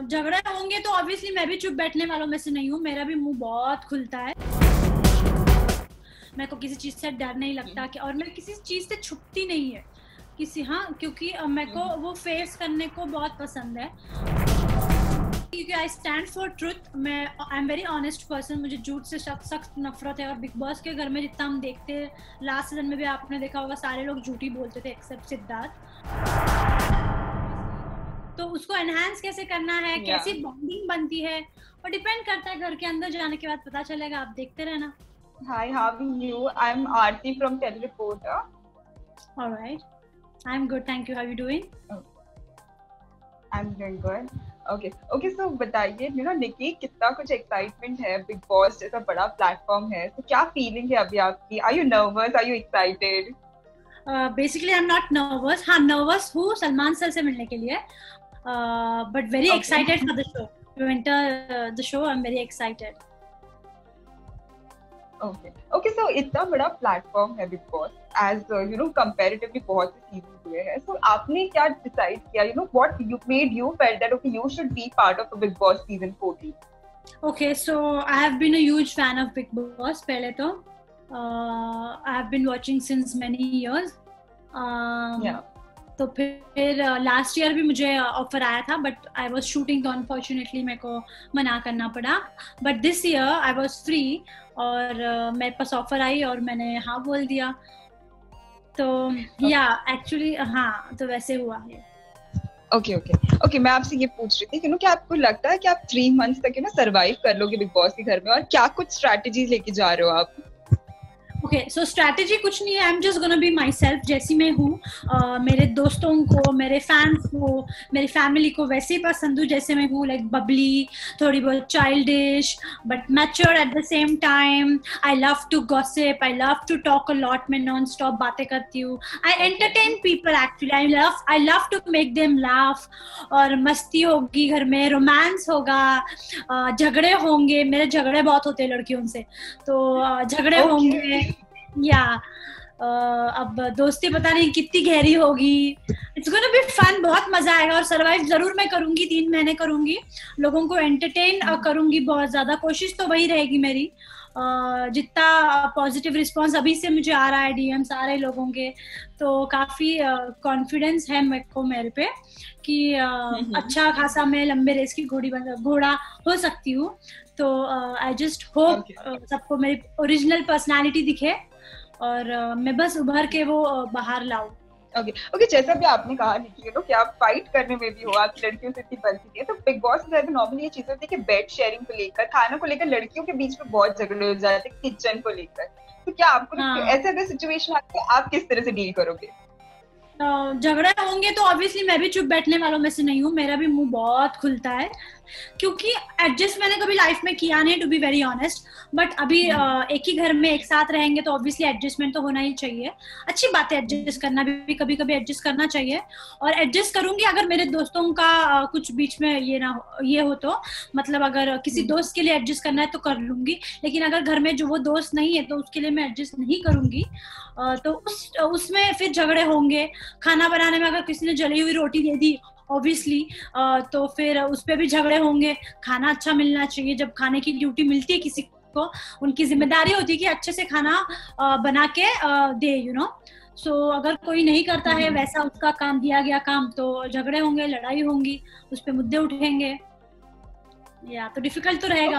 झगड़े होंगे तो ऑब्वियसली मैं भी चुप बैठने वालों में से नहीं हूँ, मेरा भी मुंह बहुत खुलता है। मेरे को किसी चीज से डर नहीं लगता कि, और मैं किसी चीज से छुपती नहीं है किसी, हाँ, क्योंकि मेरे को वो फेस करने को बहुत पसंद है, क्योंकि आई स्टैंड फॉर ट्रुथ। मैं I am very honest person, मुझे झूठ से सख्त नफरत है। और बिग बॉस के घर में जितना हम देखते हैं, लास्ट सीजन में भी आपने देखा होगा, सारे लोग झूठी बोलते थे एक्सेप्ट सिद्धार्थ। तो उसको एनहांस कैसे करना है, कैसी बॉन्डिंग बनती है, और डिपेंड करता है। घर के अंदर जाने के बाद पता चलेगा, आप देखते रहना। Hi, how are you? I'm Aarti from Telereporter. All right. I'm good, thank you. How are you doing? I'm doing good. Okay, so बताइए, निकी, कितना कुछ एक्साइटमेंट है, बिग बॉस जैसा बड़ा प्लेटफॉर्म है, तो क्या फीलिंग है अभी आपकी? Are you nervous? Are you excited? Basically, I'm not nervous. हाँ, nervous हूँ सलमान सर से मिलने के लिए, but very excited for the show. To enter the show, I'm very excited. Okay, so इतना बड़ा प्लेटफॉर्म है बिग बॉस, एज कंपैरेटिवली बहुत से सीजन हुए हैं, सो आपने क्या डिसाइड किया, what you made you felt that okay you should be part of big boss season 14? Okay, so I have been a huge fan of Big Boss. पहले तो I have been watching since many years. तो फिर last year भी मुझे offer आया था, but I was shooting, तो unfortunately मेरे को मना करना पड़ा। But this year I was free और मेरे पास ऑफर आई और मैंने हाँ बोल दिया। तो या एक्चुअली हाँ, तो वैसे हुआ है। ओके, मैं आपसे ये पूछ रही थी कि क्या आपको लगता है कि आप 3 मंथ्स तक सर्वाइव कर लोगे बिग बॉस के घर में, और क्या कुछ स्ट्रैटेजीज लेके जा रहे हो आप? ओके, सो स्ट्रैटेजी कुछ नहीं है, आई am just gonna be my self, जैसी मैं हूँ। मेरे दोस्तों को, मेरे फैंस को, मेरी फैमिली को वैसे ही पसंद हूँ जैसे मैं हूँ, लाइक बबली, थोड़ी बहुत childish but mature at the same time. I love to gossip, I love to talk a lot, मैं नॉन स्टॉप बातें करती हूँ। I entertain people actually, I love to make them laugh, और मस्ती होगी घर में, रोमांस होगा, झगड़े होंगे, मेरे झगड़े बहुत होते हैं लड़कियों से, तो झगड़े होंगे या अब दोस्ती पता नहीं कितनी गहरी होगी। इट्स गोना बी फन, बहुत मजा आएगा, और सरवाइव जरूर मैं करूंगी, 3 महीने करूंगी, लोगों को एंटरटेन करूंगी बहुत ज्यादा, कोशिश तो वही रहेगी मेरी। जितना पॉजिटिव रिस्पांस अभी से मुझे आ रहा है, डीएम सारे लोगों के, तो काफी कॉन्फिडेंस है मेरे पे कि अच्छा खासा मैं लंबे रेस की घोड़ा हो सकती हूँ। तो आई जस्ट होप सबको मेरी ओरिजिनल पर्सनालिटी दिखे और मैं बस उभर के वो बाहर लाऊं। ओके, जैसा भी आपने कहा निकी, कि आप फाइट करने में भी हो, आप लड़कियों से इतनी बनती है, तो बिग बॉस में नॉर्मली ये चीजें होती है कि बेड शेयरिंग को लेकर, खाना को लेकर लड़कियों के बीच में बहुत झगड़े हो जाते हैं, किचन को लेकर, तो क्या आपको ऐसे अगर सिचुएशन आती है आप किस तरह से डील करोगे? झगड़े होंगे तो ऑब्वियसली मैं भी चुप बैठने वालों में से नहीं हूँ, मेरा भी मुंह बहुत खुलता है, क्योंकि एडजस्ट मैंने कभी लाइफ में किया नहीं, to be very honest. But अभी एक ही घर में एक साथ रहेंगे तो ऑब्वियसली एडजस्टमेंट तो होना ही चाहिए। अच्छी बात है एडजस्ट करना भी, कभी कभी एडजस्ट करना चाहिए, और एडजस्ट करूंगी अगर मेरे दोस्तों का कुछ बीच में ये हो तो, मतलब अगर किसी दोस्त के लिए एडजस्ट करना है तो कर लूंगी, लेकिन अगर घर में जो वो दोस्त नहीं है तो उसके लिए मैं एडजस्ट नहीं करूंगी। तो उसमें फिर झगड़े होंगे। खाना बनाने में अगर किसी ने जली हुई रोटी दे दी ऑब्वियसली, तो फिर उस पर भी झगड़े होंगे। खाना अच्छा मिलना चाहिए, जब खाने की ड्यूटी मिलती है किसी को, उनकी जिम्मेदारी होती है कि अच्छे से खाना बना के दे, सो अगर कोई नहीं करता है वैसा उसका काम, दिया गया काम, तो झगड़े होंगे, लड़ाई होंगी, उस पर मुद्दे उठेंगे, या तो डिफिकल्ट तो रहेगा।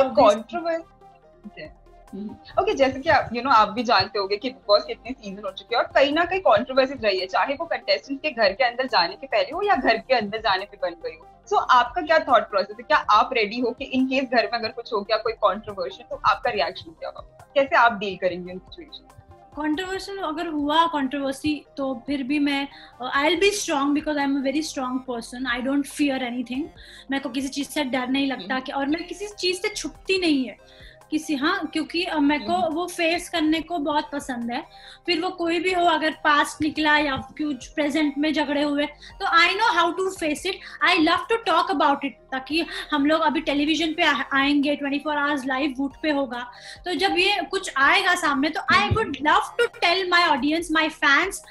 ओके, जैसे कि आप भी जानते होंगे कि बिग बॉस के इतने सीजन हो चुके हैं और कहीं ना कहीं कंट्रोवर्सीज रही है, चाहे वो कंटेस्टेंट के घर के अंदर जाने के पहले हो या घर के अंदर जाने पे बन गई हो। सो आपका क्या थॉट प्रोसेस है? क्या आप रेडी हो कि इन केस घर में अगर कुछ हो गया, कोई कंट्रोवर्सी, तो आपका रिएक्शन क्या होगा? कैसे आप डील करेंगे उन सिचुएशन? कंट्रोवर्शियल अगर हुआ कंट्रोवर्सी तो फिर भी मैं I will be strong, because I am a very strong person, I don't fear anything. मेरे को किसी चीज से डर नहीं लगता कि, और मैं किसी चीज से छुपती नहीं है किसी, हाँ, क्योंकि मेरे को वो फेस करने को बहुत पसंद है। फिर वो कोई भी हो, अगर पास्ट निकला या कुछ प्रेजेंट में झगड़े हुए, तो I know how to face it, I love to talk about it, ताकि हम लोग अभी टेलीविजन पे आएंगे, 24 आवर्स लाइव वूट पे होगा, तो जब ये कुछ आएगा सामने तो I would love to tell my audience, my fans.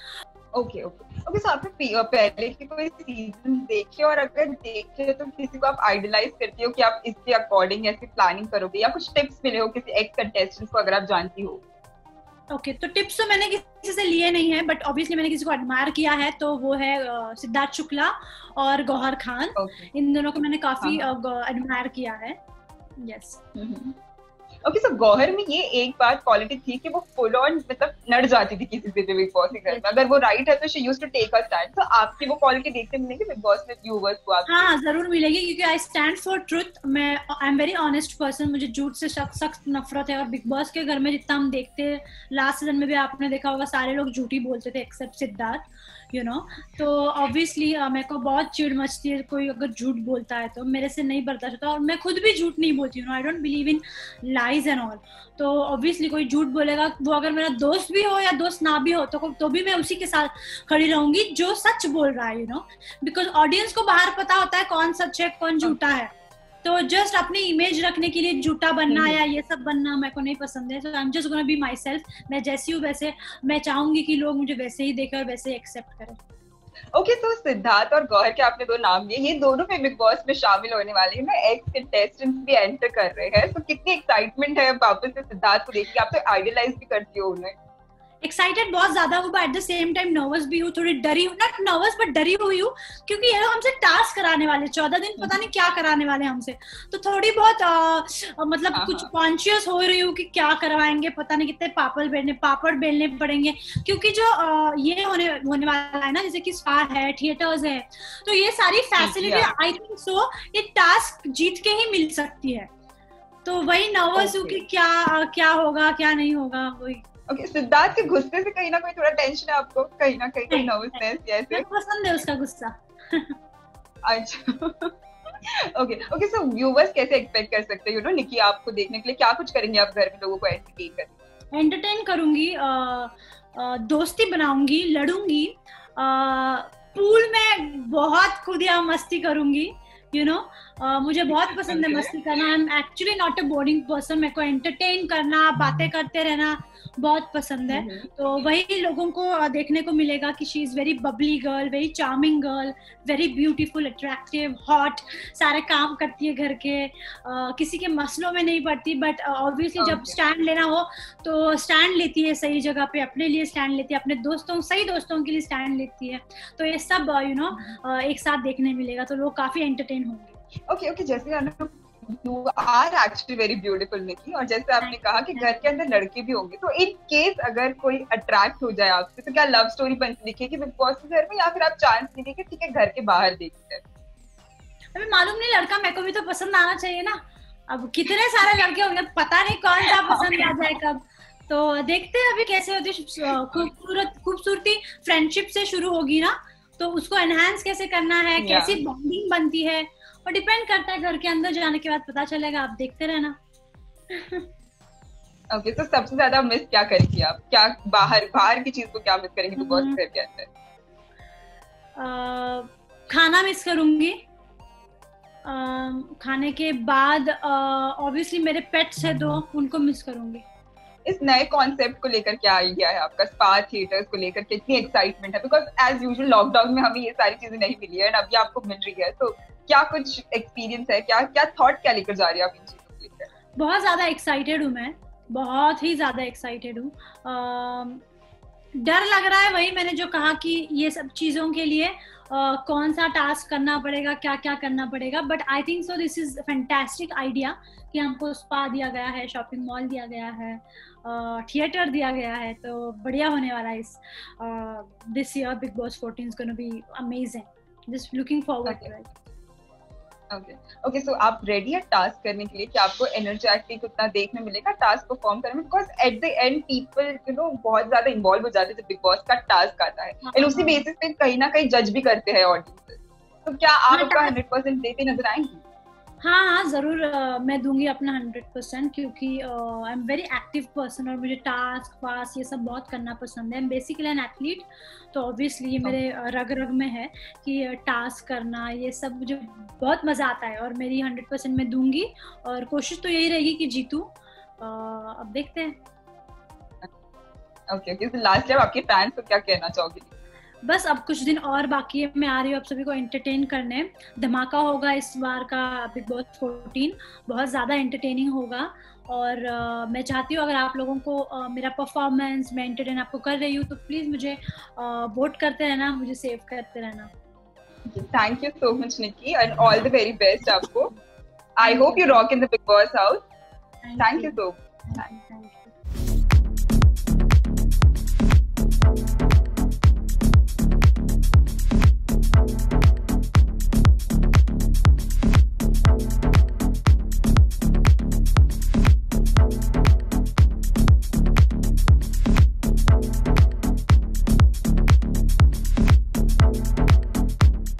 Okay okay okay, so आपने पहले के कोई सीजन देखे, और अगर देखे तो किसी को आप आइडलाइज करती हो कि आप इसके अकॉर्डिंग ऐसी प्लानिंग करोगे, या कुछ टिप्स मिले हो किसी एक्स कंटेस्टेंट को अगर आप जानती हो? ओके तो टिप्स तो मैंने किसी से लिए नहीं है, बट ऑब्वियसली मैंने किसी को एडमायर किया है, तो वो है सिद्धार्थ शुक्ला और गौहर खान। इन दोनों को मैंने काफी एडमायर किया है। यस। ओके, सो गौहर में ये एक बात क्वालिटी थी कि वो फुल ऑन मतलब लड़ जाती थी किसी से भी बिग बॉस के घर में, अगर वो राइट है तो she used to take a stand. तो आपकी वो क्वालिटी देखने मिलेगी बिग बॉस में व्यूअर्स को? हाँ जरूर मिलेगी, क्योंकि आई स्टैंड फॉर ट्रुथ। मैं I am very honest person, मुझे झूठ से सख्त नफरत है। और बिग बॉस के घर में जितना हम देखते हैं, लास्ट सीजन में भी आपने देखा होगा, सारे लोग झूठी बोलते थे एक्सेप्ट सिद्धार्थ, यू नो। तो ऑब्वियसली मेरे को बहुत चिढ़ मचती है कोई अगर झूठ बोलता है, तो मेरे से नहीं बर्दाश्त होता। और मैं खुद भी झूठ नहीं बोलती हूँ, I don't believe in lies and all. तो ऑब्वियसली कोई झूठ बोलेगा, वो अगर मेरा दोस्त भी हो या दोस्त ना भी हो, तो भी मैं उसी के साथ खड़ी रहूंगी जो सच बोल रहा है, यू नो। बिकॉज ऑडियंस को बाहर पता होता है कौन सच है कौन झूठा है। तो जस्ट अपनी इमेज रखने के लिए झूठा बनना या ये सब बनना मेरे को नहीं पसंद है। So I am just gonna be myself. मैं जैसी हूँ वैसे मैं चाहूंगी कि लोग मुझे वैसे ही देखें और वैसे ही एक्सेप्ट करें। ओके, तो सिद्धार्थ और गौहर के आपने दो नाम लिए, ये दोनों पे बिग बॉस में शामिल होने वाले हैं ना, एक्स कंटेस्टेंट्स भी एंटर कर रहे हैं। तो कितनी एक्साइटमेंट है वापस से सिद्धार्थ को देख के? आप तो आइडियलाइज भी करती हो उन्हें। एक्साइटेड बहुत ज्यादा हूँ, but at the same time nervous भी हूँ, थोड़ी डरी हूँ। नॉट नर्वस बट डरी हुई हूँ, क्योंकि ये लोग हमसे टास्क कराने वाले 14 दिन, पता नहीं क्या कराने वाले हमसे। तो थोड़ी बहुत मतलब कुछ कॉन्शियस हो रही हूँ कि क्या करवाएंगे, पता नहीं कितने पापड़ बेलने पड़ेंगे। क्योंकि जो ये होने वाला है ना, जैसे कि स्पा है, थिएटर्स है, तो ये सारी फैसिलिटी आई थिंक सो ये टास्क जीत के ही मिल सकती है। तो वही नर्वस हूँ कि क्या होगा क्या नहीं होगा वही। ओके, सिद्धार्थ के गुस्से से कहीं ना कोई थोड़ा टेंशन है आपको, कहीं ना कहीं नर्वसनेस जैसे? पसंद है उसका गुस्सा। अच्छा। ओके ओके, सो व्यूअर्स कैसे एक्सपेक्ट कर सकते हैं, यू नो, निकी आपको देखने के लिए क्या कुछ करेंगे आप घर में लोगों को एंटरटेन करूंगी, दोस्ती बनाऊंगी, लड़ूंगी, पूल में बहुत खुदिया मस्ती करूंगी, यू नो। मुझे बहुत पसंद है मस्ती करना। I am actually not a boring person. मेरे को एंटरटेन करना, बातें करते रहना बहुत पसंद है। तो वही लोगों को देखने को मिलेगा कि she is very bubbly girl, very charming girl, very beautiful, attractive, hot, सारे काम करती है घर के, किसी के मसलों में नहीं पड़ती। बट ऑब्वियसली जब स्टैंड लेना हो तो स्टैंड लेती है सही जगह पे, अपने लिए स्टैंड लेती है, अपने दोस्तों, सही दोस्तों के लिए स्टैंड लेती है। तो ये सब यू नो एक साथ देखने मिलेगा, तो लोग काफी एंटरटेन होंगे। ओके ओके, जैसे you are actually very beautiful Nikki, और जैसे आपने कहा कि घर के अंदर लड़के भी होंगे, तो इन केस अगर कोई अट्रैक्ट हो जाए आपसे, तो क्या लव स्टोरी बन दिखेगी बिग बॉस के घर में, या फिर आप चांस नहीं देंगे ठीक है घर के बाहर देखते हैं? अभी मालूम नहीं, लड़का मेरे को भी तो पसंद आना चाहिए ना। अब कितने सारे लड़के होंगे, पता नहीं कौन सा पसंद आ जाए कब। तो देखते हैं अभी कैसे होती। खूबसूरती फ्रेंडशिप से शुरू होगी ना, तो उसको एनहांस कैसे करना है, कैसी बॉन्डिंग बनती है, और डिपेंड करता है। घर के अंदर जाने के बाद पता चलेगा, आप देखते रहना। ओके, तो सबसे ज्यादा मिस क्या करेंगी आप? क्या बाहर की चीज को क्या मिस करेंगी बिग बॉस घर के अंदर? खाना मिस करूंगी। खाने के बाद ऑब्वियसली मेरे पेट्स है दो, उनको मिस करूंगी। इस नए कॉन्सेप्ट को लेकर क्या आइडिया है आपका? स्पा थिएटर्स को लेकर कितनी एक्साइटमेंट है? बिकॉज एज यूजुअल लॉकडाउन में हमें ये सारी चीजें नहीं मिली है, अभी आपको मिल रही है, तो क्या कुछ एक्सपीरियंस है, क्या थॉट क्या लेकर जा रही है आप इन चीजों को लेकर? बहुत ज्यादा एक्साइटेड हूँ मैं, बहुत ही ज्यादा एक्साइटेड हूँ। डर लग रहा है, वही मैंने जो कहा कि ये सब चीजों के लिए कौन सा टास्क करना पड़ेगा, क्या क्या करना पड़ेगा। But I think so this is fantastic idea कि हमको स्पा दिया गया है, शॉपिंग मॉल दिया गया है, थिएटर दिया गया है, तो बढ़िया होने वाला है। इस this year Bigg Boss 14 is gonna be amazing, just looking forward to it. Okay, so आप रेडी है टास्क करने के लिए कि आपको एनर्जेटिक उतना देखने मिलेगा टास्क परफॉर्म करने में? Because at the end people you know बहुत ज्यादा इन्वॉल्व हो जाते हैं जब बिग बॉस का टास्क आता है, एंड उसी बेसिस पे कहीं ना कहीं जज भी करते हैं ऑडियंस। तो क्या आप अपना 100% देते नजर आएंगी? हाँ जरूर, मैं दूंगी अपना 100%, क्योंकि आई एम वेरी एक्टिव पर्सन और मुझे टास्क पास ये सब बहुत करना पसंद है। बेसिकली एन एथलीट, तो ऑब्वियसली ये मेरे रग में है कि टास्क करना ये सब मुझे बहुत मजा आता है, और मेरी 100% मैं दूंगी, और कोशिश तो यही रहेगी कि जीतूं। अब देखते हैं। ओके, लास्ट टाइम आपके फैंस को क्या कहना चाहोगे? बस अब कुछ दिन और बाकी है, मैं आ रही हूँ आप सभी को एंटरटेन करने। धमाका होगा इस बार का बिग बॉस 14, बहुत ज़्यादा एंटरटेनिंग होगा। और मैं चाहती हूँ अगर आप लोगों को मेरा परफॉर्मेंस, मैं एंटरटेन आपको कर रही हूँ तो प्लीज़ मुझे वोट करते रहना, मुझे सेव करते रहना। Thank you so much Nikki and all the very best आपको। I Thank hope you. You rock in the Bigg Boss house. Thank thank you you. So Thank you.